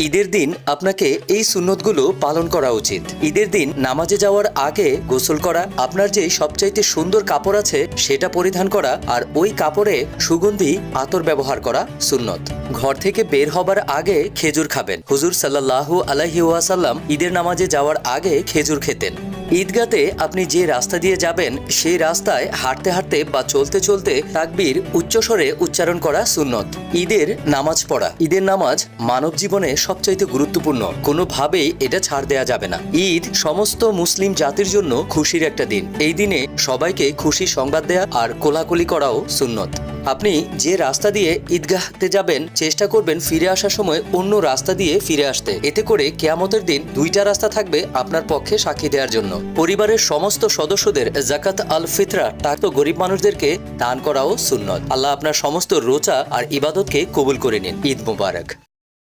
ঈদের দিন আপনাকে এই সুন্নতগুলো পালন করা উচিত। ঈদের দিন নামাজে যাওয়ার আগে গোসল করা, আপনার যে সবচাইতে সুন্দর কাপড় আছে সেটা পরিধান করা, আর ওই কাপড়ে সুগন্ধি আতর ব্যবহার করা সুন্নত। ঘর থেকে বের হবার আগে খেজুর খাবেন। হুজুর সাল্লাল্লাহু আলাইহি ওয়াসাল্লাম ঈদের নামাজে যাওয়ার আগে খেজুর খেতেন। ঈদগাতে আপনি যে রাস্তা দিয়ে যাবেন সেই রাস্তায় হাঁটতে হাঁটতে বা চলতে চলতে তাকবীর উচ্চস্বরে উচ্চারণ করা সুন্নত। ঈদের নামাজ পড়া, ঈদের নামাজ মানব জীবনে সবচাইতে গুরুত্বপূর্ণ, কোনোভাবেই এটা ছাড় দেয়া যাবে না। ঈদ সমস্ত মুসলিম জাতির জন্য খুশির একটা দিন। এই দিনে সবাইকে খুশির সংবাদ দেয়া আর কোলাকুলি করাও সুন্নত। আপনি যে রাস্তা দিয়ে ঈদগাহতে যাবেন চেষ্টা করবেন ফিরে আসার সময় অন্য রাস্তা দিয়ে ফিরে আসতে। এতে করে কিয়ামতের দিন দুইটা রাস্তা থাকবে আপনার পক্ষে সাক্ষী দেওয়ার জন্য। পরিবারের সমস্ত সদস্যদের যাকাত আল ফিতরা টাকা গরিব মানুষদেরকে দান করাও সুন্নত। আল্লাহ আপনার সমস্ত রোজা আর ইবাদতকে কবুল করে নিন। ঈদ মুবারক।